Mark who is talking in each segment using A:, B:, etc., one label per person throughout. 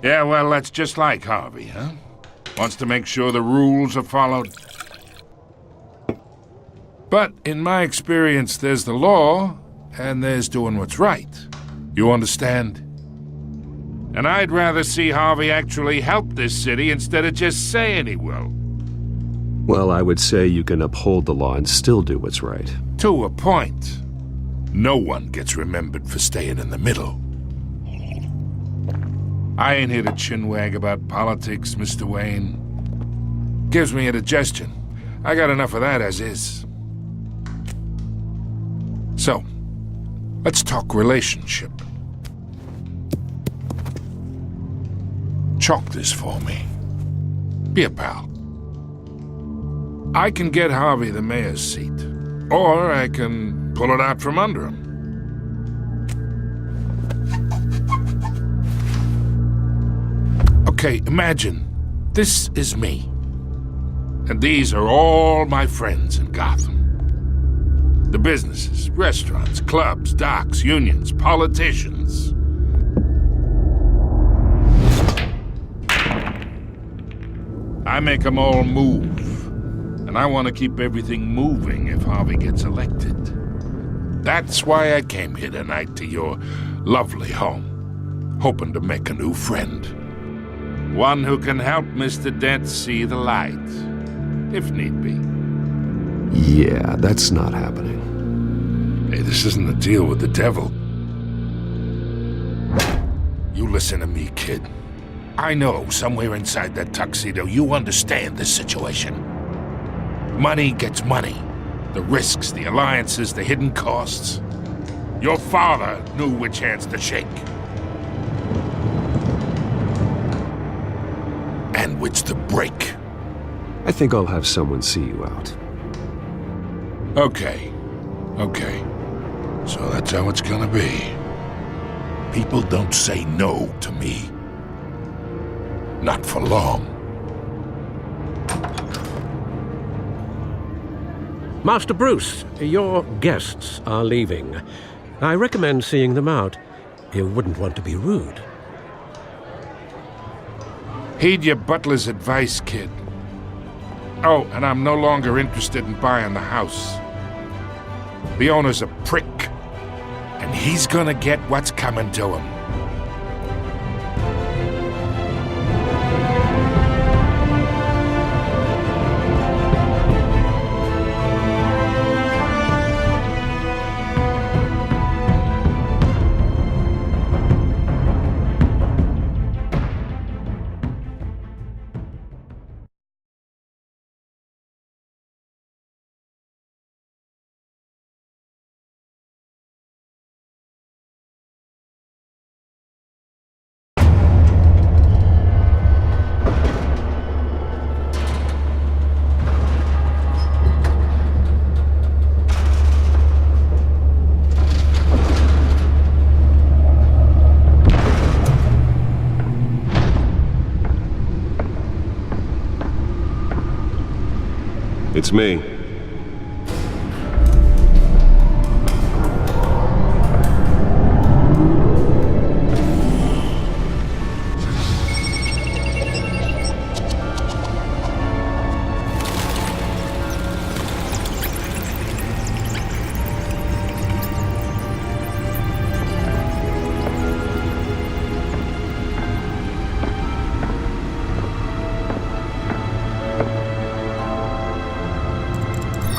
A: Yeah, well, that's just like Harvey, huh? Wants to make sure the rules are followed. But in my experience, there's the law, and there's doing what's right. You understand? And I'd rather see Harvey actually help this city instead of just saying he will.
B: Well, I would say you can uphold the law and still do what's right.
A: To a point. No one gets remembered for staying in the middle. I ain't here to chinwag about politics, Mr. Wayne. Gives me indigestion. I got enough of that as is. So, let's talk relationship. Chalk this for me. Be a pal. I can get Harvey the mayor's seat, or I can pull it out from under him. Okay, imagine this is me, and these are all my friends in Gotham. The businesses, restaurants, clubs, docks, unions, politicians. I make them all move. And I want to keep everything moving if Harvey gets elected. That's why I came here tonight to your lovely home, hoping to make a new friend. One who can help Mr. Dent see the light, if need be.
B: Yeah, that's not happening.
A: Hey, this isn't a deal with the devil. You listen to me, kid. I know somewhere inside that tuxedo you understand this situation. Money gets money. The risks, the alliances, the hidden costs. Your father knew which hands to shake. And which to break.
B: I think I'll have someone see you out.
A: Okay. So that's how it's gonna be. People don't say no to me. Not for long.
C: Master Bruce, your guests are leaving. I recommend seeing them out. You wouldn't want to be rude.
A: Heed your butler's advice, kid. Oh, and I'm no longer interested in buying the house. The owner's a prick, and he's gonna get what's coming to him.
B: It's me.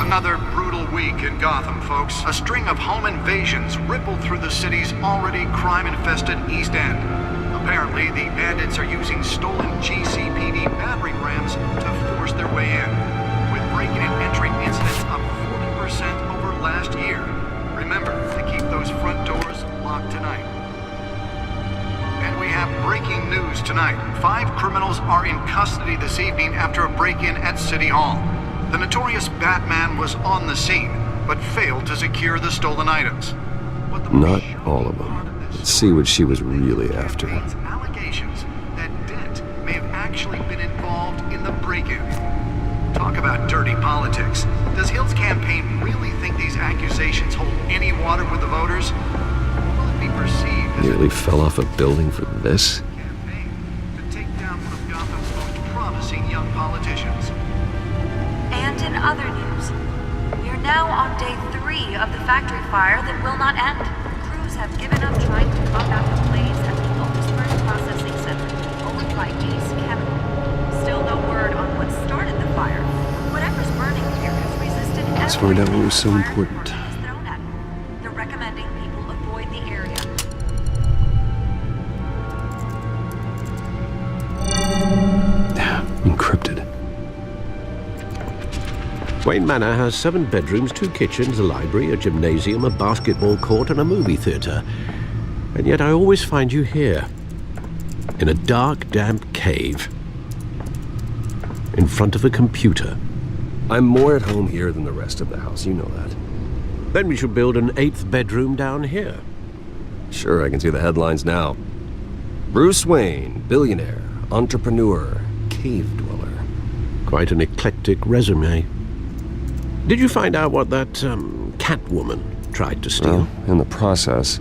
D: Another brutal week in Gotham, folks. A string of home invasions rippled through the city's already crime-infested East End. Apparently, the bandits are using stolen GCPD battering rams to force their way in, with break-in and entry incidents up 40% over last year. Remember to keep those front doors locked tonight. And we have breaking news tonight. 5 criminals are in custody this evening after a break-in at City Hall. The notorious Batman was on the scene, but failed to secure the stolen items.
B: Not all of them. Let's see what she was really after.
D: Allegations that Dent may have actually been involved in the break-in. Talk about dirty politics. Does Hill's campaign really think these accusations hold any water with the voters? Or will it be perceived as
B: Nearly fell off a building for this?
D: campaign?
E: not end. Crews have given up trying to combat the blaze at the Otisburg Processing Center, owned by Ace Chemical. Still no word on what started the fire. Whatever's burning here has resisted
B: Let's find out what was so
E: fire
B: important.
E: department has thrown at it. They're recommending people avoid the area.
B: Encrypted.
C: Wayne Manor has 7 bedrooms, 2 kitchens, a library, a gymnasium, a basketball court, and a movie theatre. And yet I always find you here, in a dark, damp cave, in front of a computer.
B: I'm more at home here than the rest of the house, you know that.
C: Then we should build an 8th bedroom down here.
B: Sure, I can see the headlines now. Bruce Wayne, billionaire, entrepreneur, cave dweller.
C: Quite an eclectic resume. Did you find out what that, Catwoman tried to steal?
B: Well, in the process.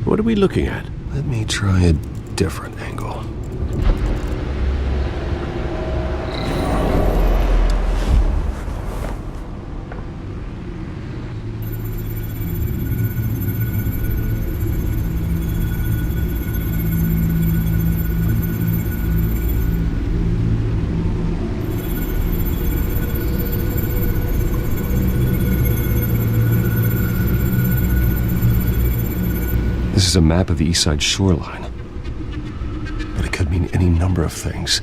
C: What are we looking at?
B: Let me try a different angle. This is a map of the East Side shoreline. But it could mean any number of things.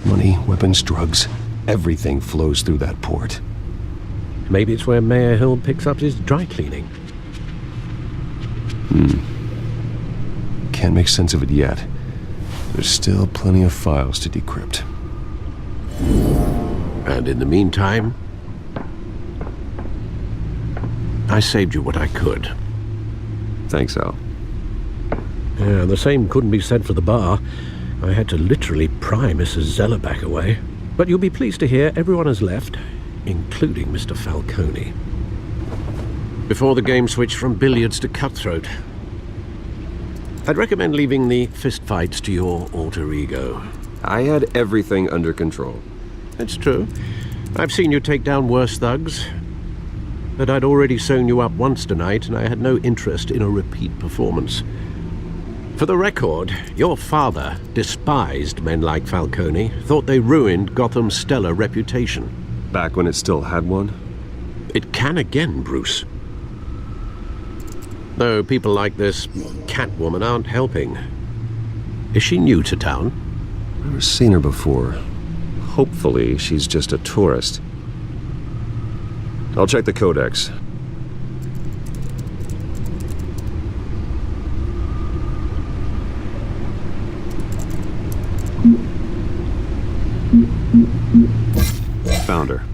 B: Money, weapons, drugs, everything flows through that port.
C: Maybe it's where Mayor Hill picks up his dry cleaning.
B: Can't make sense of it yet. There's still plenty of files to decrypt.
C: And in the meantime, I saved you what I could.
B: Thanks, Al.
C: Yeah, the same couldn't be said for the bar. I had to literally pry Mrs. Zellerback away. But you'll be pleased to hear everyone has left, including Mr. Falcone. Before the game switched from billiards to cutthroat. I'd recommend leaving the fistfights to your alter ego.
B: I had everything under control.
C: It's true. I've seen you take down worse thugs. But I'd already sewn you up once tonight, and I had no interest in a repeat performance. For the record, your father despised men like Falcone, thought they ruined Gotham's stellar reputation.
B: Back when it still had one?
C: It can again, Bruce. Though people like this Catwoman aren't helping. Is she new to town?
B: Never seen her before. Hopefully, she's just a tourist. I'll check the codex. Found her.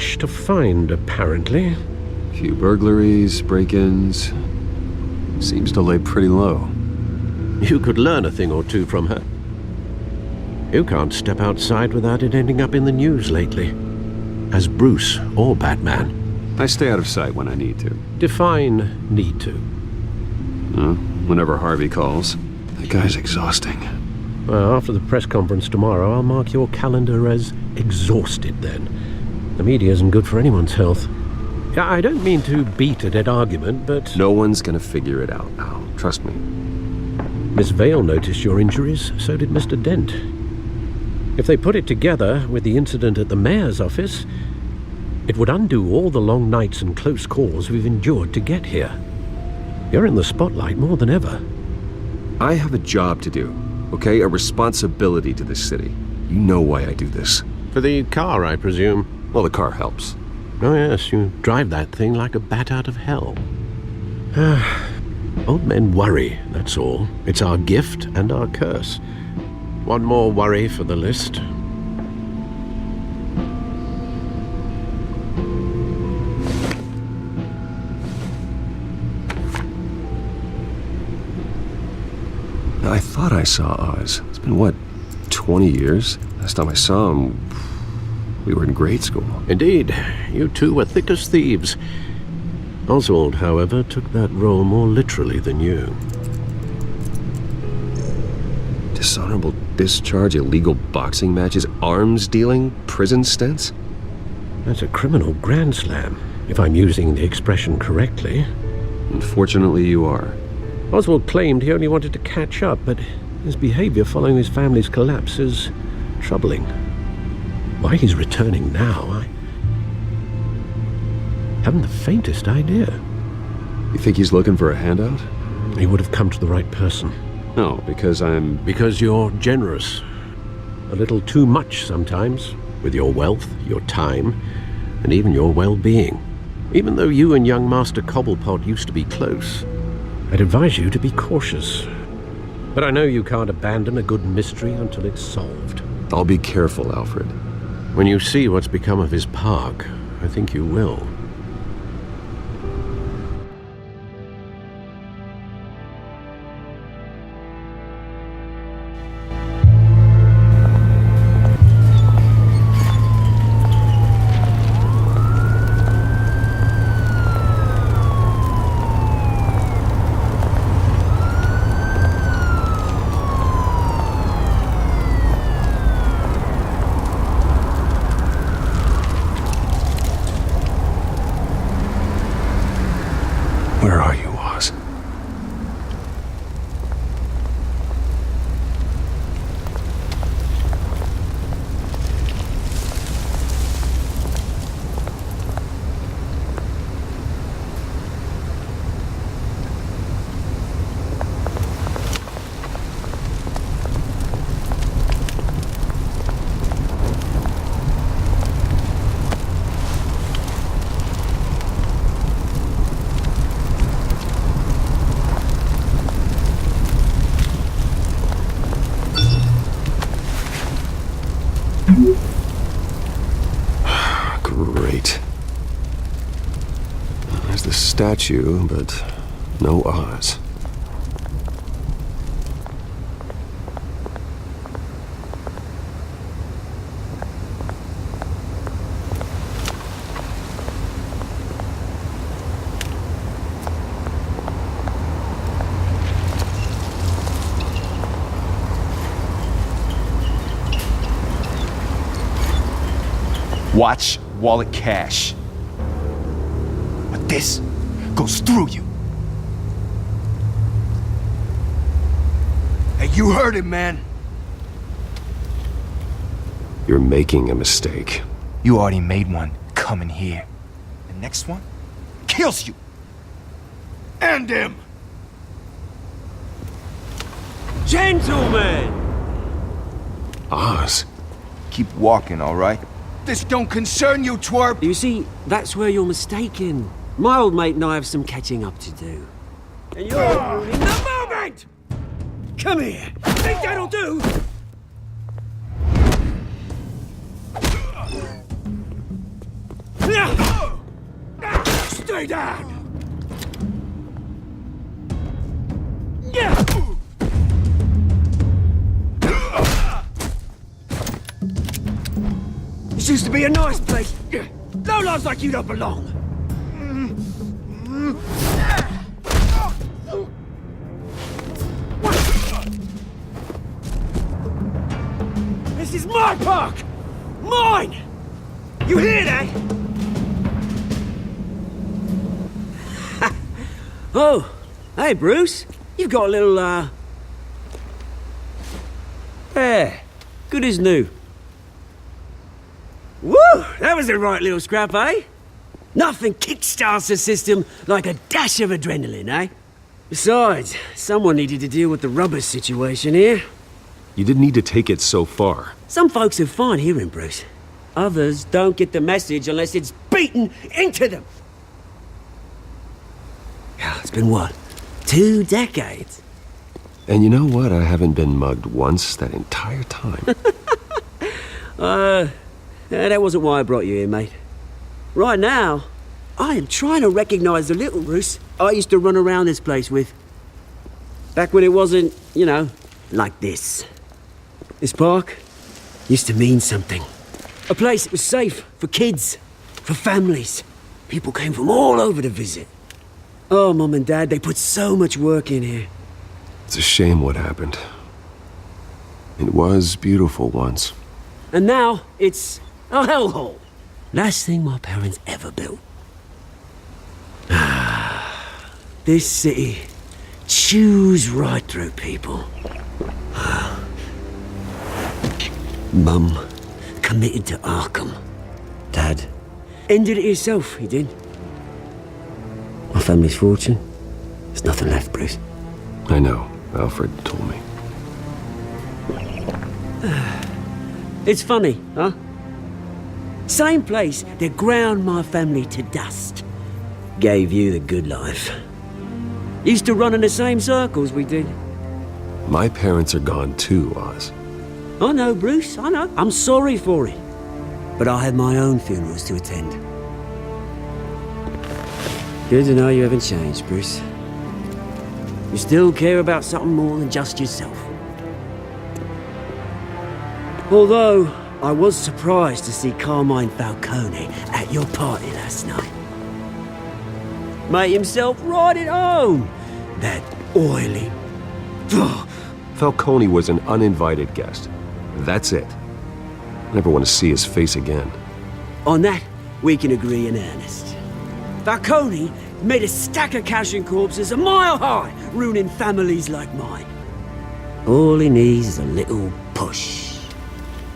C: much to find, apparently.
B: Few burglaries, break-ins. Seems to lay pretty low.
C: You could learn a thing or two from her. You can't step outside without it ending up in the news lately. As Bruce or Batman.
B: I stay out of sight when I need to.
C: Define need to.
B: Whenever Harvey calls. That guy's exhausting.
C: Well, after the press conference tomorrow, I'll mark your calendar as exhausted then. The media isn't good for anyone's health. I don't mean to beat a dead argument, but...
B: No one's gonna figure it out, Al. Trust me.
C: Miss Vale noticed your injuries, so did Mr. Dent. If they put it together with the incident at the mayor's office, it would undo all the long nights and close calls we've endured to get here. You're in the spotlight more than ever.
B: I have a job to do, okay? A responsibility to this city. You know why I do this.
C: For the car, I presume.
B: Well, the car helps.
C: Oh yes, you drive that thing like a bat out of hell. Old men worry, that's all. It's our gift and our curse. One more worry for the list.
B: I thought I saw Oz. It's been, what, 20 years? Last time I saw him, we were in grade school.
C: Indeed, you two were thick as thieves. Oswald, however, took that role more literally than you.
B: Dishonorable discharge, illegal boxing matches, arms dealing, prison stints?
C: That's a criminal grand slam, if I'm using the expression correctly.
B: Unfortunately, you are.
C: Oswald claimed he only wanted to catch up, but his behavior following his family's collapse is troubling. Why he's returning now, I haven't the faintest idea.
B: You think he's looking for a handout?
C: He would have come to the right person.
B: No, because I'm...
C: Because you're generous. A little too much sometimes, with your wealth, your time, and even your well-being. Even though you and young Master Cobblepot used to be close, I'd advise you to be cautious. But I know you can't abandon a good mystery until it's solved.
B: I'll be careful, Alfred.
C: When you see what's become of his park, I think you will.
B: Where are you, Oz? Great. There's the statue, but no Oz.
F: Watch wallet cash. But this goes through you. Hey, you heard it, man.
B: You're making a mistake.
F: You already made one coming here. The next one kills you. And him.
G: Gentlemen!
B: Oz?
F: Keep walking, all right? This don't concern you, twerp!
G: You see, that's where you're mistaken. My old mate and I have some catching up to do. And you're ruining the moment! Come here! Think that'll do? Stay down! This used to be a nice place. No lives like you don't belong. This is my park! Mine! You hear that? Oh, hey, Bruce. You've got a little, yeah, good as new. Woo! That was a right little scrap, eh? Nothing kickstarts the system like a dash of adrenaline, eh? Besides, someone needed to deal with the rubber situation here.
B: You didn't need to take it so far.
G: Some folks have fine hearing, Bruce. Others don't get the message unless it's beaten into them. It's been what? 2 decades?
B: And you know what? I haven't been mugged once that entire time.
G: That wasn't why I brought you here, mate. Right now, I am trying to recognize the little Bruce I used to run around this place with. Back when it wasn't, you know, like this. This park used to mean something. A place that was safe for kids, for families. People came from all over to visit. Oh, Mum and Dad, they put so much work in here.
B: It's a shame what happened. It was beautiful once.
G: And now, it's a hellhole. Last thing my parents ever built. This city chews right through people. Mum committed to Arkham. Dad ended it himself, he did. My family's fortune, there's nothing left, Bruce.
B: I know. Alfred told me.
G: It's funny, huh? Same place that ground my family to dust. Gave you the good life. Used to run in the same circles we did.
B: My parents are gone too, Oz.
G: I know, Bruce, I know. I'm sorry for it. But I have my own funerals to attend. Good to know you haven't changed, Bruce. You still care about something more than just yourself. Although, I was surprised to see Carmine Falcone at your party last night. Made himself right at home. That oily...
B: Falcone was an uninvited guest. That's it. I never want to see his face again.
G: On that, we can agree in earnest. Falcone made a stack of cash and corpses a mile high, ruining families like mine. All he needs is a little push.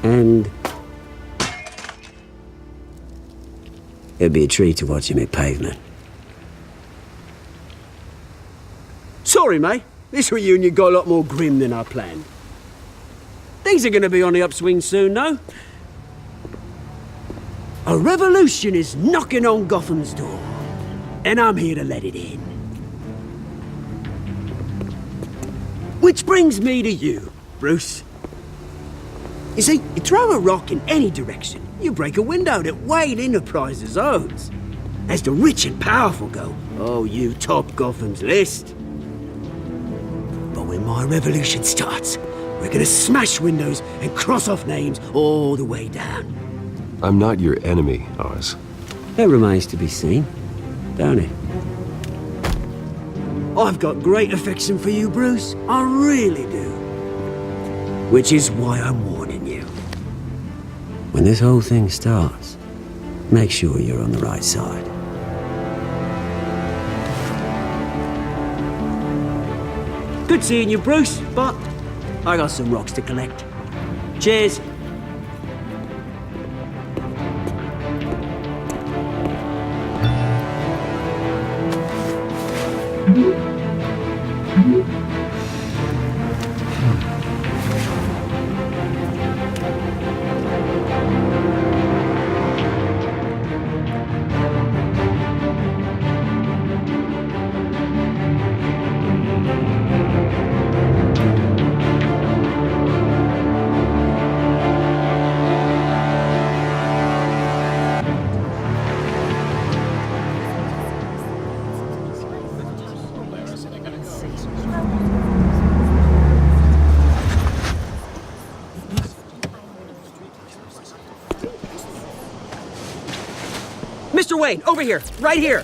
G: And... it'd be a treat to watch him hit pavement. Sorry, mate. This reunion got a lot more grim than I planned. Things are gonna be on the upswing soon, though. A revolution is knocking on Gotham's door. And I'm here to let it in. Which brings me to you, Bruce. You see, you throw a rock in any direction, you break a window that Wayne Enterprises owns. As the rich and powerful go, oh, you top Gotham's list. But when my revolution starts, we're gonna smash windows and cross off names all the way down.
B: I'm not your enemy, Oz.
G: That remains to be seen, don't it? I've got great affection for you, Bruce. I really do. Which is why I'm warning you. When this whole thing starts, make sure you're on the right side. Good seeing you, Bruce, but I got some rocks to collect. Cheers. Mr. Wayne, over here, right here.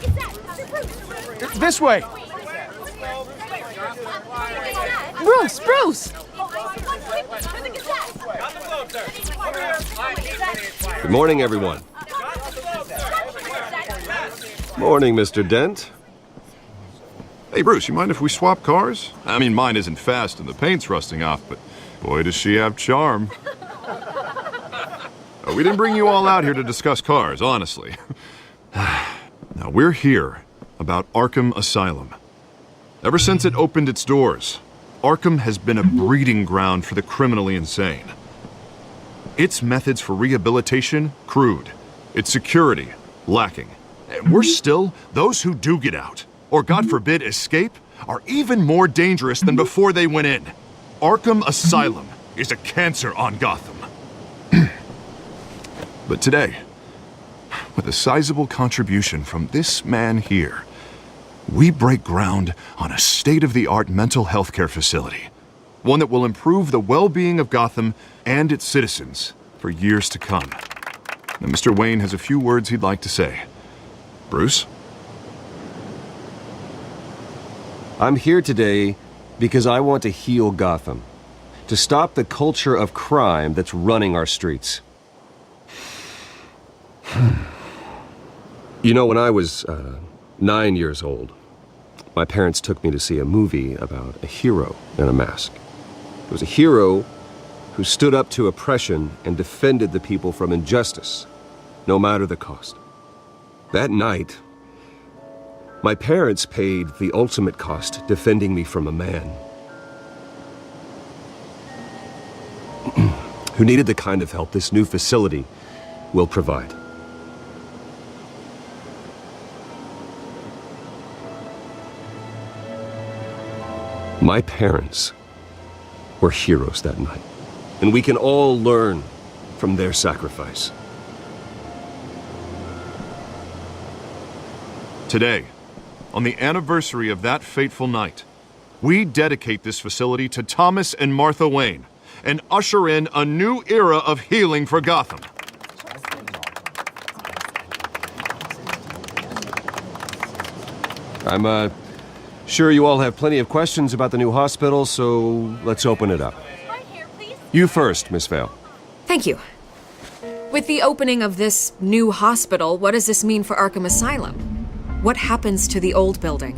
F: This way.
H: Bruce!
B: Good morning, everyone. Morning, Mr. Dent.
I: Hey, Bruce, you mind if we swap cars? I mean, mine isn't fast and the paint's rusting off, but boy, does she have charm. We didn't bring you all out here to discuss cars, honestly. Now, we're here about Arkham Asylum. Ever since it opened its doors, Arkham has been a breeding ground for the criminally insane. Its methods for rehabilitation, crude. Its security, lacking. And worse still, those who do get out, or God forbid escape, are even more dangerous than before they went in. Arkham Asylum is a cancer on Gotham. But today, with a sizable contribution from this man here, we break ground on a state-of-the-art mental health care facility. One that will improve the well-being of Gotham and its citizens for years to come. Now, Mr. Wayne has a few words he'd like to say. Bruce?
B: I'm here today because I want to heal Gotham. To stop the culture of crime that's running our streets. You know, when I was 9 years old, my parents took me to see a movie about a hero in a mask. It was a hero who stood up to oppression and defended the people from injustice, no matter the cost. That night, my parents paid the ultimate cost defending me from a man who needed the kind of help this new facility will provide. My parents were heroes that night, and we can all learn from their sacrifice.
I: Today, on the anniversary of that fateful night, we dedicate this facility to Thomas and Martha Wayne and usher in a new era of healing for Gotham.
B: I'm sure you all have plenty of questions about the new hospital, so let's open it up. You first, Miss Vale.
H: Thank you. With the opening of this new hospital, what does this mean for Arkham Asylum? What happens to the old building?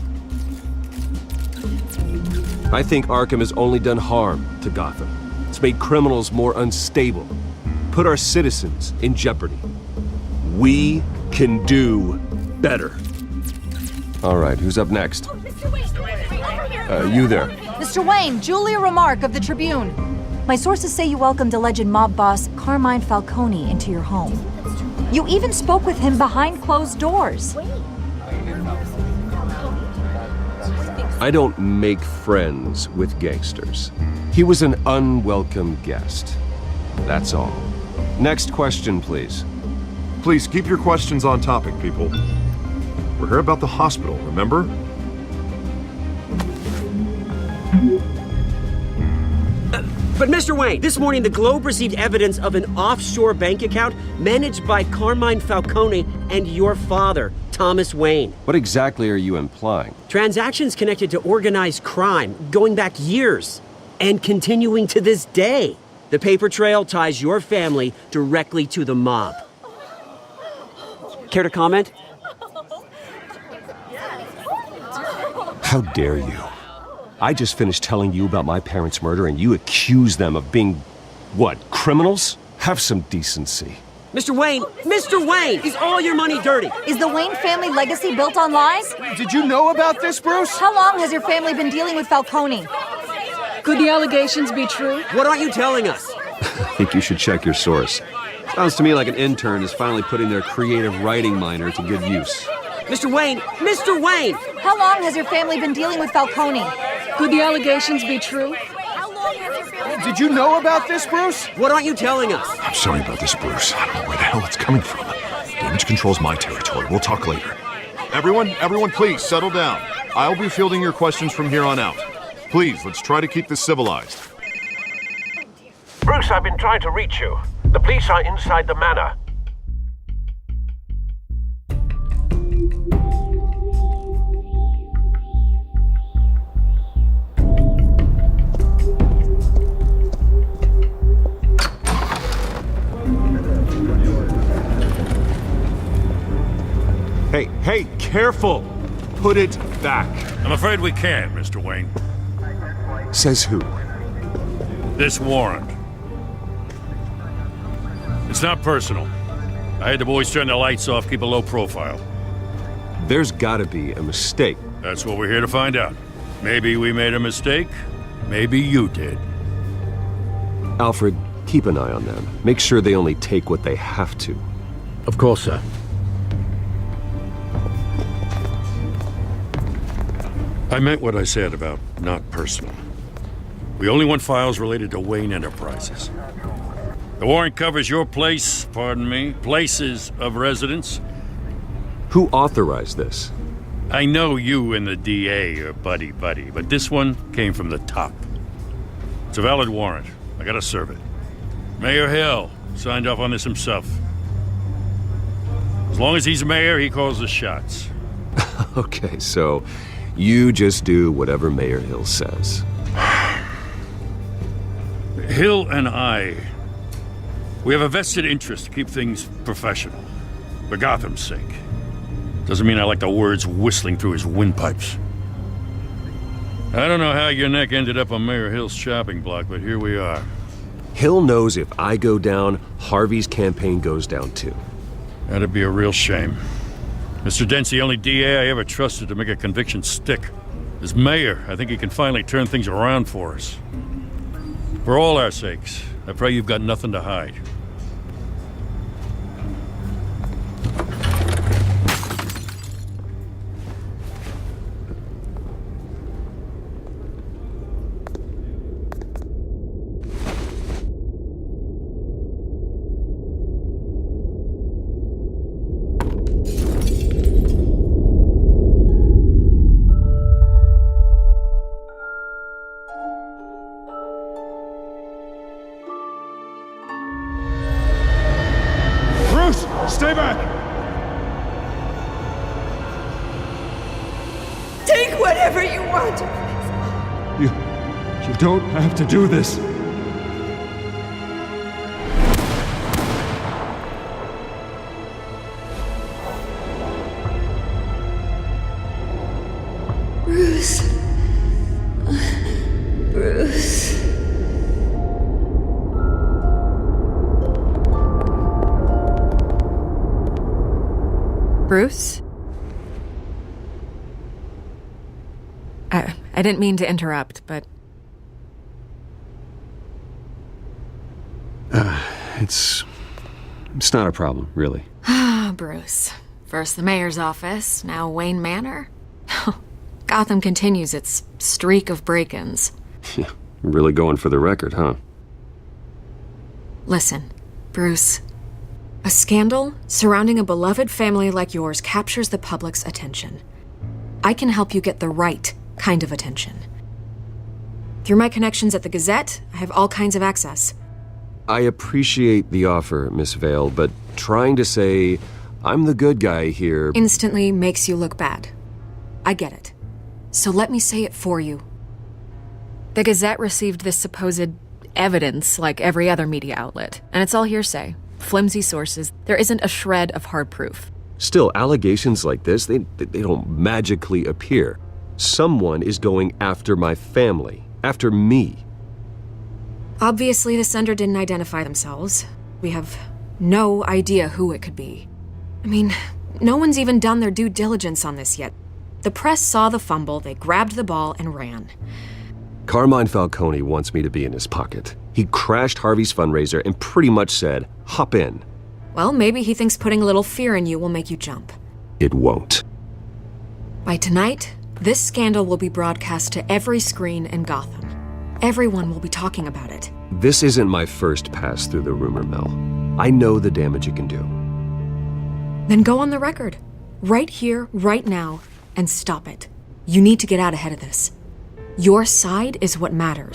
B: I think Arkham has only done harm to Gotham. It's made criminals more unstable, put our citizens in jeopardy. We can do better. All right, who's up next? You there.
J: Mr. Wayne, Julia Remark of the Tribune. My sources say you welcomed alleged mob boss Carmine Falcone into your home. You even spoke with him behind closed doors.
B: I don't make friends with gangsters. He was an unwelcome guest. That's all. Next question, please.
I: Please keep your questions on topic, people. We're here about the hospital, remember?
G: But Mr. Wayne, this morning the Globe received evidence of an offshore bank account managed by Carmine Falcone and your father, Thomas Wayne.
B: What exactly are you implying?
G: Transactions connected to organized crime going back years and continuing to this day. The paper trail ties your family directly to the mob. Care to comment?
B: How dare you? I just finished telling you about my parents' murder and you accuse them of being, what, criminals? Have some decency.
G: Mr. Wayne, is all your money dirty?
J: Is the Wayne family legacy built on lies?
F: Did you know about this, Bruce?
J: How long has your family been dealing with Falcone?
H: Could the allegations be true?
G: What aren't you telling us?
B: I think you should check your source. Sounds to me like an intern is finally putting their creative writing minor to good use.
G: Mr. Wayne!
J: How long has your family been dealing with Falcone?
H: Could the allegations be true?
F: Did you know about this, Bruce?
G: What aren't you telling us?
I: I'm sorry about this, Bruce. I don't know where the hell it's coming from. Damage control's my territory. We'll talk later. Everyone, please settle down. I'll be fielding your questions from here on out. Please, let's try to keep this civilized.
C: Bruce, I've been trying to reach you. The police are inside the manor.
I: Hey, careful! Put it back.
K: I'm afraid we can't, Mr. Wayne.
B: Says who?
K: This warrant. It's not personal. I had the boys turn the lights off, keep a low profile.
B: There's gotta be a mistake.
K: That's what we're here to find out. Maybe we made a mistake. Maybe you did.
B: Alfred, keep an eye on them. Make sure they only take what they have to.
C: Of course, sir.
K: I meant what I said about not personal. We only want files related to Wayne Enterprises. The warrant covers your place, pardon me, places of residence.
B: Who authorized this?
K: I know you and the DA are buddy-buddy, but this one came from the top. It's a valid warrant. I gotta serve it. Mayor Hill signed off on this himself. As long as he's mayor, he calls the shots.
B: Okay, so you just do whatever Mayor Hill says.
K: Hill and I, we have a vested interest to keep things professional. For Gotham's sake. Doesn't mean I like the words whistling through his windpipes. I don't know how your neck ended up on Mayor Hill's chopping block, but here we are.
B: Hill knows if I go down, Harvey's campaign goes down too.
K: That'd be a real shame. Mr. Dent's the only DA I ever trusted to make a conviction stick. As mayor, I think he can finally turn things around for us. For all our sakes, I pray you've got nothing to hide.
I: Stay back!
L: Take whatever you want.
I: You don't have to do this.
L: Bruce. Bruce.
H: Bruce? I didn't mean to interrupt, but...
B: It's not a problem, really.
H: Ah, Bruce. First the mayor's office, now Wayne Manor. Gotham continues its streak of break-ins.
B: Yeah, really going for the record, huh?
H: Listen, Bruce. A scandal surrounding a beloved family like yours captures the public's attention. I can help you get the right kind of attention. Through my connections at the Gazette, I have all kinds of access.
B: I appreciate the offer, Miss Vale, but trying to say I'm the good guy here...
H: instantly makes you look bad. I get it. So let me say it for you. The Gazette received this supposed evidence like every other media outlet, and it's all hearsay. Flimsy sources. There isn't a shred of hard proof.
B: Still, allegations like this, they don't magically appear. Someone is going after my family, after me.
H: Obviously, the sender didn't identify themselves. We have no idea who it could be. I mean, no one's even done their due diligence on this yet. The press saw the fumble, they grabbed the ball and ran.
B: Carmine Falcone wants me to be in his pocket. He crashed Harvey's fundraiser and pretty much said, hop in.
H: Well, maybe he thinks putting a little fear in you will make you jump.
B: It won't.
H: By tonight, this scandal will be broadcast to every screen in Gotham. Everyone will be talking about it.
B: This isn't my first pass through the rumor mill. I know the damage it can do.
H: Then go on the record. Right here, right now, and stop it. You need to get out ahead of this. Your side is what matters.